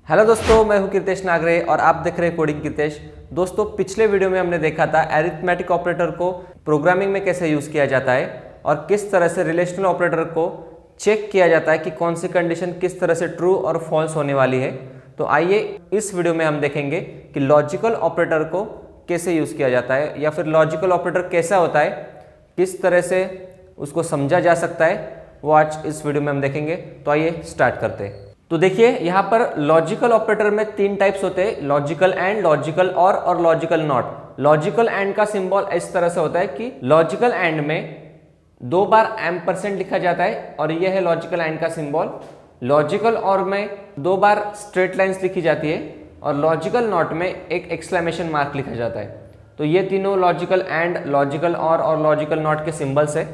Hello दोस्तों, मैं हूं कीर्तेश नागरे और आप देख रहे हैं कोडिंग कीर्तेश। दोस्तों, पिछले वीडियो में हमने देखा था अरिथमेटिक ऑपरेटर को प्रोग्रामिंग में कैसे यूज़ किया जाता है और किस तरह से रिलेशनल ऑपरेटर को चेक किया जाता है कि कौन सी कंडीशन किस तरह से ट्रू और फॉल्स होने वाली है। तो आइए इस वीडियो में हम देखेंगे कि लॉजिकल ऑपरेटर को कैसे यूज़ किया जाता है या फिर लॉजिकल ऑपरेटर कैसा होता है, किस तरह से उसको समझा जा सकता है, वो आज इस वीडियो में हम देखेंगे। तो आइए स्टार्ट करते हैं। तो देखिए, यहाँ पर लॉजिकल ऑपरेटर में तीन टाइप्स होते हैं, लॉजिकल एंड, लॉजिकल और लॉजिकल नॉट। लॉजिकल एंड का सिंबल इस तरह से होता है कि लॉजिकल एंड में 2 बार एम्परसेंड लिखा जाता है और यह है लॉजिकल एंड का सिंबल। लॉजिकल और में 2 बार स्ट्रेट लाइंस लिखी जाती है और लॉजिकल नॉट में एक एक्सक्लेमेशन मार्क लिखा जाता है। तो ये तीनों लॉजिकल एंड, लॉजिकल और लॉजिकल नॉट के सिंबल्स है।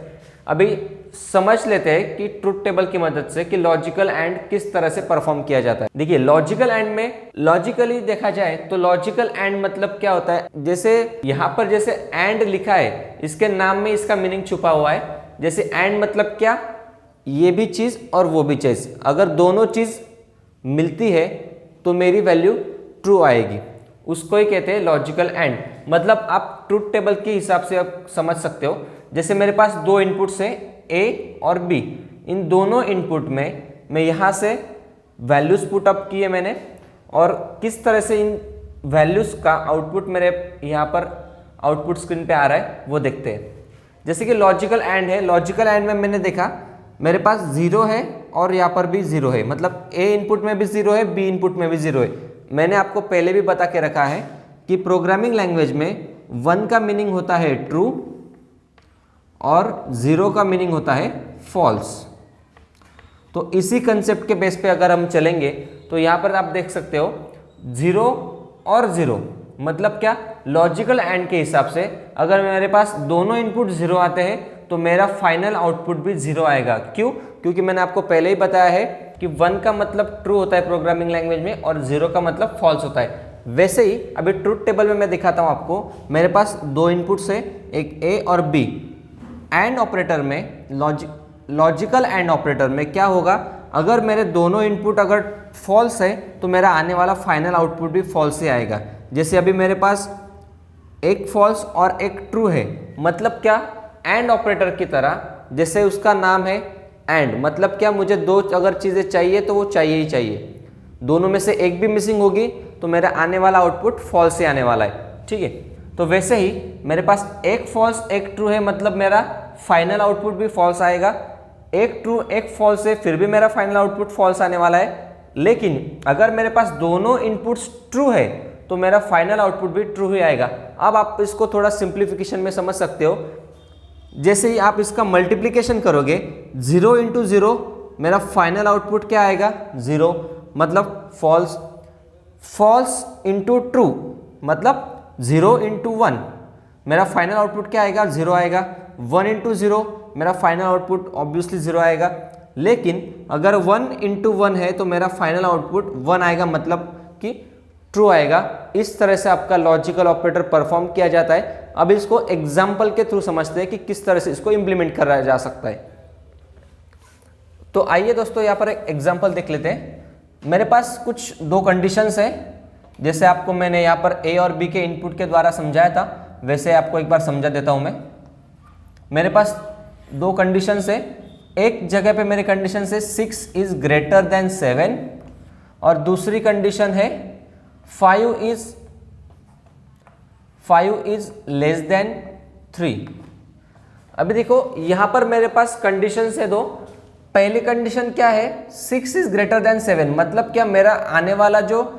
अभी समझ लेते हैं कि ट्रुथ टेबल की मदद से कि लॉजिकल एंड किस तरह से परफॉर्म किया जाता है। देखिए, लॉजिकल एंड में लॉजिकली देखा जाए तो लॉजिकल एंड मतलब क्या होता है, जैसे यहाँ पर जैसे एंड लिखा है, इसके नाम में इसका मीनिंग छुपा हुआ है। जैसे एंड मतलब क्या, ये भी चीज और वो भी चीज, अगर दोनों चीज मिलती है तो मेरी वैल्यू ट्रू आएगी, उसको ही कहते हैं लॉजिकल एंड। मतलब आप ट्रुथ टेबल के हिसाब से आप समझ सकते हो। जैसे मेरे पास 2 इनपुट्स हैं, ए और बी। इन दोनों इनपुट में मैं यहाँ से वैल्यूज पुट अप किए मैंने और किस तरह से इन वैल्यूज का आउटपुट मेरे यहाँ पर आउटपुट स्क्रीन पे आ रहा है वो देखते हैं। जैसे कि लॉजिकल एंड है, लॉजिकल एंड में मैंने देखा मेरे पास 0 है और यहाँ पर भी 0 है, मतलब ए इनपुट में भी 0 है, बी इनपुट में भी 0 है। मैंने आपको पहले भी बता के रखा है कि प्रोग्रामिंग लैंग्वेज में 1 का मीनिंग होता है ट्रू और 0 का मीनिंग होता है फॉल्स। तो इसी कंसेप्ट के बेस पे अगर हम चलेंगे तो यहाँ पर आप देख सकते हो 0 और 0 मतलब क्या, लॉजिकल एंड के हिसाब से अगर मेरे पास दोनों इनपुट 0 आते हैं तो मेरा फाइनल आउटपुट भी 0 आएगा। क्यों? क्योंकि मैंने आपको पहले ही बताया है कि 1 का मतलब ट्रू होता है प्रोग्रामिंग लैंग्वेज में और 0 का मतलब फॉल्स होता है। वैसे ही अभी ट्रुथ टेबल में मैं दिखाता हूँ आपको। मेरे पास 2 इनपुट्स है, एक ए और बी। एंड ऑपरेटर में, लॉजिकल एंड ऑपरेटर में क्या होगा, अगर मेरे दोनों इनपुट अगर फॉल्स है तो मेरा आने वाला फाइनल आउटपुट भी फॉल्स ही आएगा। जैसे अभी मेरे पास एक फॉल्स और एक ट्रू है, मतलब क्या, एंड ऑपरेटर की तरह। जैसे उसका नाम है एंड, मतलब क्या, मुझे 2 अगर चीज़ें चाहिए तो वो चाहिए ही चाहिए। दोनों में से एक भी मिसिंग होगी तो मेरा आने वाला आउटपुट फॉल्स ही आने वाला है। ठीक है, तो वैसे ही मेरे पास एक फॉल्स एक ट्रू है, मतलब मेरा फाइनल आउटपुट भी फॉल्स आएगा। एक ट्रू एक फॉल्स है, फिर भी मेरा फाइनल आउटपुट फॉल्स आने वाला है। लेकिन अगर मेरे पास दोनों इनपुट्स ट्रू है तो मेरा फाइनल आउटपुट भी ट्रू ही आएगा। अब आप इसको थोड़ा सिंप्लीफिकेशन में समझ सकते हो। जैसे ही आप इसका मल्टीप्लिकेशन करोगे, 0 × 0 मेरा फाइनल आउटपुट क्या आएगा, 0, मतलब फॉल्स। फॉल्स इंटू ट्रू मतलब 0 × 1 मेरा फाइनल आउटपुट क्या आएगा, 0 आएगा। 1 × 0 मेरा फाइनल आउटपुट ऑब्वियसली 0 आएगा। लेकिन अगर 1 × 1 है तो मेरा फाइनल आउटपुट 1 आएगा, मतलब कि ट्रू आएगा। इस तरह से आपका लॉजिकल ऑपरेटर परफॉर्म किया जाता है। अब इसको एग्जाम्पल के थ्रू समझते हैं कि किस तरह से इसको इंप्लीमेंट करा जा सकता है। तो आइए दोस्तों, यहाँ पर एक एग्जाम्पल देख लेते हैं। मेरे पास कुछ 2 कंडीशंस है। जैसे आपको मैंने यहाँ पर ए और बी के इनपुट के द्वारा समझाया था, वैसे आपको एक बार समझा देता हूँ मैं। मेरे पास 2 कंडीशंस है। एक जगह पे मेरी कंडीशन है 6 इज ग्रेटर देन 7 और दूसरी कंडीशन है 5 इज लेस देन 3। अभी देखो, यहाँ पर मेरे पास कंडीशन है 2। पहली कंडीशन क्या है, 6 इज ग्रेटर देन 7, मतलब क्या, मेरा आने वाला जो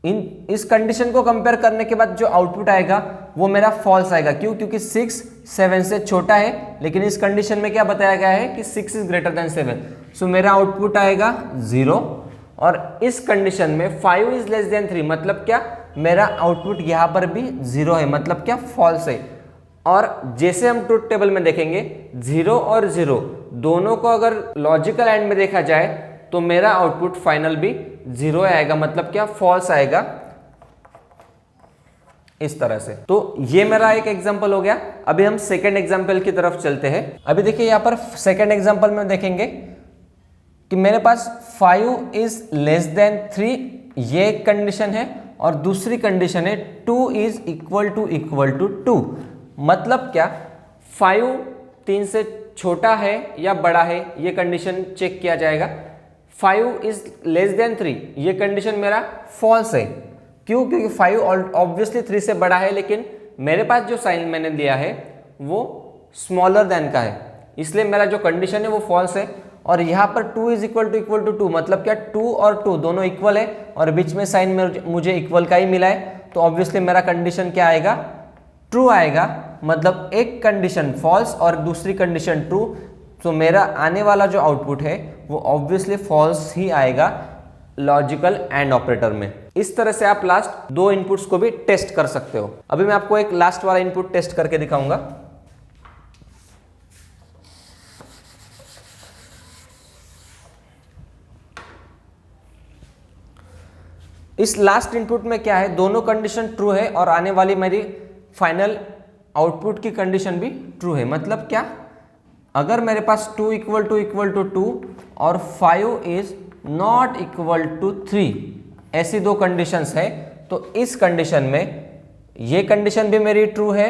इस कंडीशन को कंपेयर करने के बाद जो आउटपुट आएगा वो मेरा फॉल्स आएगा। क्यों? क्योंकि 6 7 से छोटा है, लेकिन इस कंडीशन में क्या बताया गया है कि 6 इज ग्रेटर देन 7, सो मेरा आउटपुट आएगा 0। और इस कंडीशन में 5 इज लेस देन 3, मतलब क्या, मेरा आउटपुट यहाँ पर भी 0 है, मतलब क्या, फॉल्स है। और जैसे हम ट्रुथ टेबल में देखेंगे, 0 और 0 दोनों को अगर लॉजिकल एंड में देखा जाए तो मेरा आउटपुट फाइनल भी 0 आएगा, मतलब क्या, फॉल्स आएगा। इस तरह से। तो ये मेरा एक एग्जांपल हो गया। अभी हम सेकंड एग्जांपल की तरफ चलते हैं। अभी देखिए, यहाँ पर सेकंड एग्जांपल में देखेंगे कि मेरे पास 5 इज लेस देन 3, ये एक कंडीशन है, और दूसरी कंडीशन है 2 इज इक्वल टू 2। मतलब क्या, 5 3 से छोटा है या बड़ा है, ये कंडीशन चेक किया जाएगा। 5 इज लेस देन 3, ये कंडीशन मेरा फॉल्स है। क्यों? क्योंकि 5 ऑब्वियसली 3 से बड़ा है, लेकिन मेरे पास जो साइन मैंने लिया है वो स्मॉलर देन का है, इसलिए मेरा जो कंडीशन है वो फॉल्स है। और यहाँ पर 2 इज इक्वल टू 2, मतलब क्या 2 और 2 दोनों इक्वल है और बीच में साइन में मुझे इक्वल का ही मिला है, तो ऑब्वियसली मेरा कंडीशन क्या आएगा? ट्रू आएगा। मतलब एक कंडीशन फॉल्स और दूसरी कंडीशन ट्रू, तो मेरा आने वाला जो आउटपुट है वो ऑब्वियसली फॉल्स ही आएगा लॉजिकल एंड ऑपरेटर में। इस तरह से आप लास्ट 2 इनपुट्स को भी टेस्ट कर सकते हो। अभी मैं आपको एक लास्ट वाला इनपुट टेस्ट करके दिखाऊंगा। इस लास्ट इनपुट में क्या है, दोनों कंडीशन ट्रू है और आने वाली मेरी फाइनल आउटपुट की कंडीशन भी ट्रू है। मतलब क्या, अगर मेरे पास 2 इक्वल टू 2 और 5 इज नॉट इक्वल टू 3, ऐसी 2 कंडीशंस है, तो इस कंडीशन में ये कंडीशन भी मेरी ट्रू है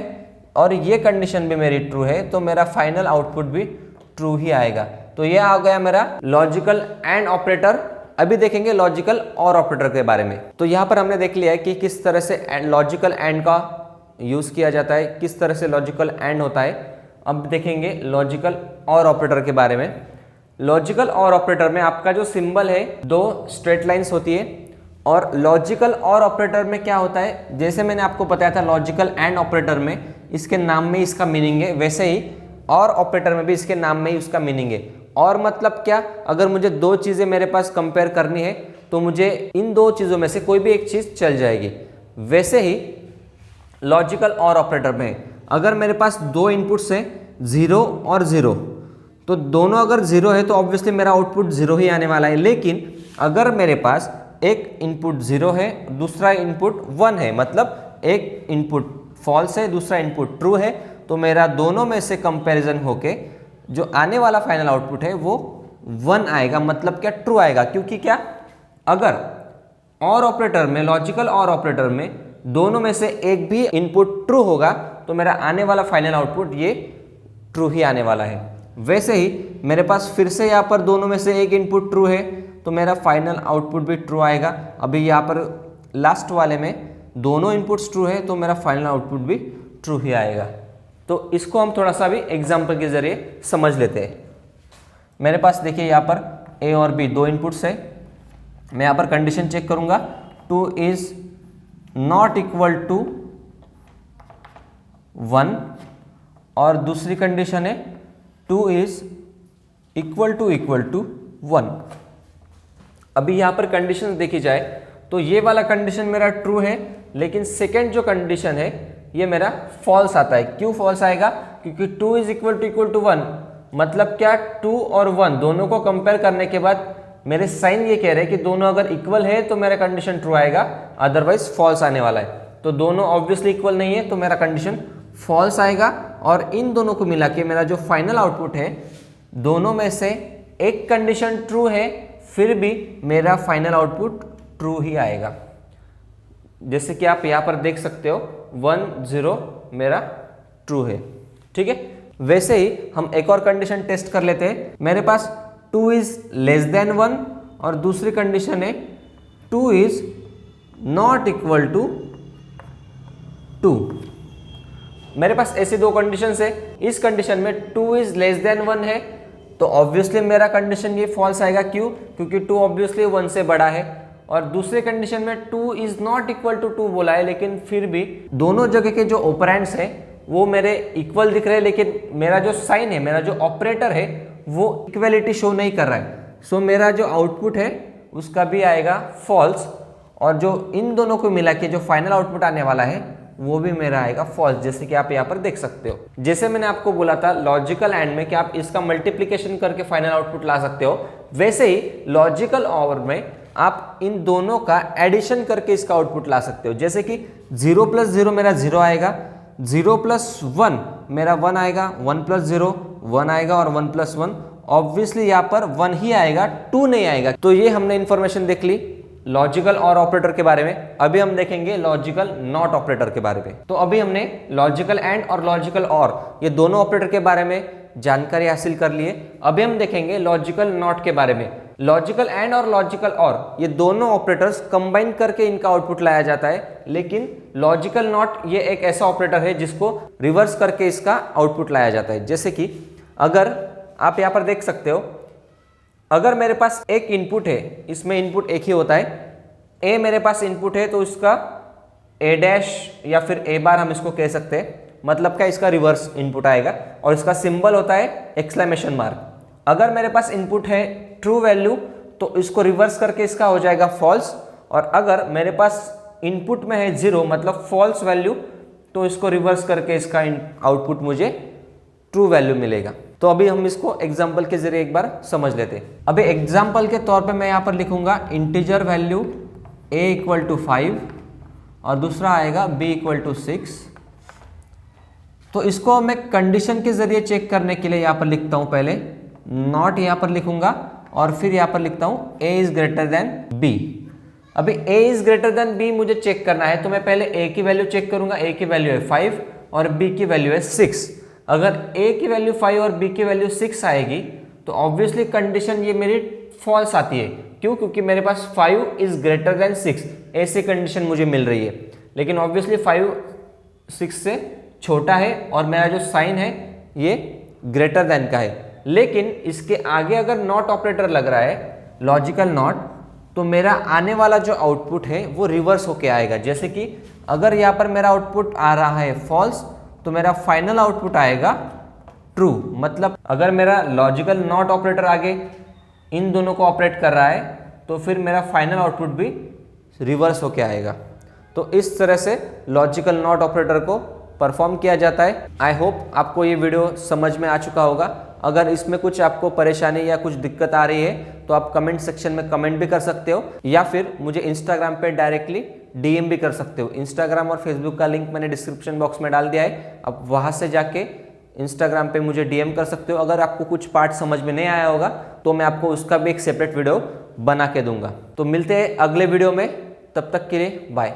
और ये कंडीशन भी मेरी ट्रू है, तो मेरा फाइनल आउटपुट भी ट्रू ही आएगा। तो ये आ गया मेरा लॉजिकल एंड ऑपरेटर। अभी देखेंगे लॉजिकल और ऑपरेटर के बारे में। तो यहाँ पर हमने देख लिया है कि किस तरह से लॉजिकल एंड का यूज किया जाता है, किस तरह से लॉजिकल एंड होता है। अब देखेंगे लॉजिकल और ऑपरेटर के बारे में। लॉजिकल और ऑपरेटर में आपका जो सिंबल है 2 स्ट्रेट लाइंस होती है, और लॉजिकल और ऑपरेटर में क्या होता है, जैसे मैंने आपको बताया था लॉजिकल एंड ऑपरेटर में इसके नाम में इसका मीनिंग है, वैसे ही और ऑपरेटर में भी इसके नाम में ही उसका मीनिंग है। और मतलब क्या, अगर मुझे 2 चीज़ें मेरे पास कंपेयर करनी है तो मुझे इन 2 चीज़ों में से कोई भी एक चीज़ चल जाएगी। वैसे ही लॉजिकल और ऑपरेटर में अगर मेरे पास 2 इनपुट्स हैं 0 और 0, तो दोनों अगर 0 है तो ऑब्वियसली मेरा आउटपुट 0 ही आने वाला है। लेकिन अगर मेरे पास एक इनपुट 0 है, दूसरा इनपुट 1 है, मतलब एक इनपुट फॉल्स है, दूसरा इनपुट ट्रू है, तो मेरा दोनों में से कंपैरिजन होके जो आने वाला फाइनल आउटपुट है वो 1 आएगा। मतलब क्या, ट्रू आएगा। क्योंकि क्या, अगर और ऑपरेटर में, लॉजिकल और ऑपरेटर में दोनों में से एक भी इनपुट ट्रू होगा तो मेरा आने वाला फाइनल आउटपुट ये ट्रू ही आने वाला है। वैसे ही मेरे पास फिर से यहाँ पर दोनों में से एक इनपुट ट्रू है तो मेरा फाइनल आउटपुट भी ट्रू आएगा। अभी यहाँ पर लास्ट वाले में दोनों इनपुट्स ट्रू है तो मेरा फाइनल आउटपुट भी ट्रू ही आएगा। तो इसको हम थोड़ा सा भी एग्जाम्पल के जरिए समझ लेते हैं। मेरे पास देखिए यहाँ पर ए और बी 2 इनपुट्स है। मैं यहाँ पर कंडीशन चेक करूँगा, 2 इज नॉट इक्वल टू 1 और दूसरी कंडीशन है 2 इज इक्वल टू 1। अभी यहाँ पर कंडीशन देखी जाए तो ये वाला कंडीशन मेरा ट्रू है, लेकिन सेकेंड जो कंडीशन है ये मेरा फॉल्स आता है। क्यों फॉल्स आएगा? क्योंकि 2 इज इक्वल टू 1, मतलब क्या 2 और 1 दोनों को कंपेयर करने के बाद मेरे साइन ये कह रहे हैं कि दोनों अगर इक्वल है तो मेरा कंडीशन ट्रू आएगा, अदरवाइज फॉल्स आने वाला है। तो दोनों ऑब्वियसली इक्वल नहीं है तो मेरा कंडीशन फॉल्स आएगा। और इन दोनों को मिला के मेरा जो फाइनल आउटपुट है, दोनों में से एक कंडीशन ट्रू है फिर भी मेरा फाइनल आउटपुट ट्रू ही आएगा। जैसे कि आप यहाँ पर देख सकते हो 1 0 मेरा ट्रू है। ठीक है, वैसे ही हम एक और कंडीशन टेस्ट कर लेते हैं। मेरे पास 2 इज लेस देन 1 और दूसरी कंडीशन है 2 इज नॉट इक्वल टू 2। मेरे पास ऐसी 2 कंडीशंस है। इस कंडीशन में 2 इज लेस देन 1 है तो ऑब्वियसली मेरा कंडीशन ये फॉल्स आएगा। क्यों? क्योंकि 2 ऑब्वियसली 1 से बड़ा है। और दूसरे कंडीशन में 2 इज नॉट इक्वल टू 2 बोला है, लेकिन फिर भी दोनों जगह के जो ऑपरेंड्स हैं वो मेरे इक्वल दिख रहे हैं, लेकिन मेरा जो साइन है, मेरा जो ऑपरेटर है वो इक्वलिटी शो नहीं कर रहा है। सो मेरा जो आउटपुट है उसका भी आएगा फॉल्स, और जो इन दोनों को मिला के जो फाइनल आउटपुट आने वाला है वो भी मेरा आएगा फॉल्स, जैसे कि आप यहाँ पर देख सकते हो। जैसे मैंने आपको बोला था लॉजिकल एंड में कि आप इसका मल्टीप्लिकेशन करके फाइनल आउटपुट ला सकते हो, वैसे ही लॉजिकल और में आप इन दोनों का एडिशन करके इसका आउटपुट ला सकते हो। जैसे कि 0 + 0 मेरा 0 आएगा, 0 + 1 मेरा 1 आएगा, 1 + 0 1 आएगा और 1 + 1 ऑब्वियसली यहाँ पर 1 ही आएगा, 2 नहीं आएगा। तो ये हमने इंफॉर्मेशन देख ली लॉजिकल और ऑपरेटर के बारे में। अभी हम देखेंगे लॉजिकल नॉट ऑपरेटर के बारे में। तो अभी हमने लॉजिकल एंड और लॉजिकल और ये दोनों ऑपरेटर के बारे में जानकारी हासिल कर लिए। अभी हम देखेंगे लॉजिकल नॉट के बारे में। लॉजिकल एंड और लॉजिकल और ये दोनों ऑपरेटर्स कंबाइन करके इनका आउटपुट लाया जाता है, लेकिन लॉजिकल नॉट ये एक ऐसा ऑपरेटर है जिसको रिवर्स करके इसका आउटपुट लाया जाता है। जैसे कि अगर आप यहाँ पर देख सकते हो, अगर मेरे पास एक इनपुट है, इसमें इनपुट एक ही होता है, ए मेरे पास इनपुट है तो इसका ए डैश या फिर ए बार हम इसको कह सकते हैं। मतलब क्या, इसका रिवर्स इनपुट आएगा और इसका सिंबल होता है एक्सक्लेमेशन मार्क। अगर मेरे पास इनपुट है ट्रू वैल्यू तो इसको रिवर्स करके इसका हो जाएगा फॉल्स, और अगर मेरे पास इनपुट में है 0 मतलब फॉल्स वैल्यू तो इसको रिवर्स करके इसका आउटपुट मुझे ट्रू वैल्यू मिलेगा। तो अभी हम इसको एग्जाम्पल के जरिए एक बार समझ लेते हैं। अभी एग्जाम्पल के तौर पे मैं यहाँ पर लिखूंगा इंटीजर वैल्यू a = 5 और दूसरा आएगा b = 6। तो इसको मैं कंडीशन के जरिए चेक करने के लिए यहाँ पर लिखता हूँ, पहले नॉट यहाँ पर लिखूंगा और फिर यहाँ पर लिखता हूँ a > b। अभी a > b मुझे चेक करना है तो मैं पहले a की वैल्यू चेक करूंगा। a की वैल्यू है 5 और b की वैल्यू है 6। अगर a की वैल्यू 5 और b की वैल्यू 6 आएगी तो ऑब्वियसली कंडीशन ये मेरी फॉल्स आती है। क्यों? क्योंकि मेरे पास 5 > 6 ऐसी कंडीशन मुझे मिल रही है, लेकिन ऑब्वियसली 5 6 से छोटा है और मेरा जो साइन है ये ग्रेटर देन का है। लेकिन इसके आगे अगर नॉट ऑपरेटर लग रहा है, लॉजिकल नॉट, तो मेरा आने वाला जो आउटपुट है वो रिवर्स होके आएगा। जैसे कि अगर यहाँ पर मेरा आउटपुट आ रहा है फॉल्स तो मेरा फाइनल आउटपुट आएगा ट्रू। मतलब अगर मेरा लॉजिकल नॉट ऑपरेटर आगे इन दोनों को ऑपरेट कर रहा है तो फिर मेरा फाइनल आउटपुट भी रिवर्स होके आएगा। तो इस तरह से लॉजिकल नॉट ऑपरेटर को परफॉर्म किया जाता है। आई होप आपको ये वीडियो समझ में आ चुका होगा। अगर इसमें कुछ आपको परेशानी या कुछ दिक्कत आ रही है तो आप कमेंट सेक्शन में कमेंट भी कर सकते हो या फिर मुझे इंस्टाग्राम पे डायरेक्टली डीएम भी कर सकते हो। इंस्टाग्राम और फेसबुक का लिंक मैंने डिस्क्रिप्शन बॉक्स में डाल दिया है, आप वहाँ से जाके इंस्टाग्राम पे मुझे डीएम कर सकते हो। अगर आपको कुछ पार्ट समझ में नहीं आया होगा तो मैं आपको उसका भी एक सेपरेट वीडियो बना के दूंगा। तो मिलते हैं अगले वीडियो में, तब तक के लिए बाय।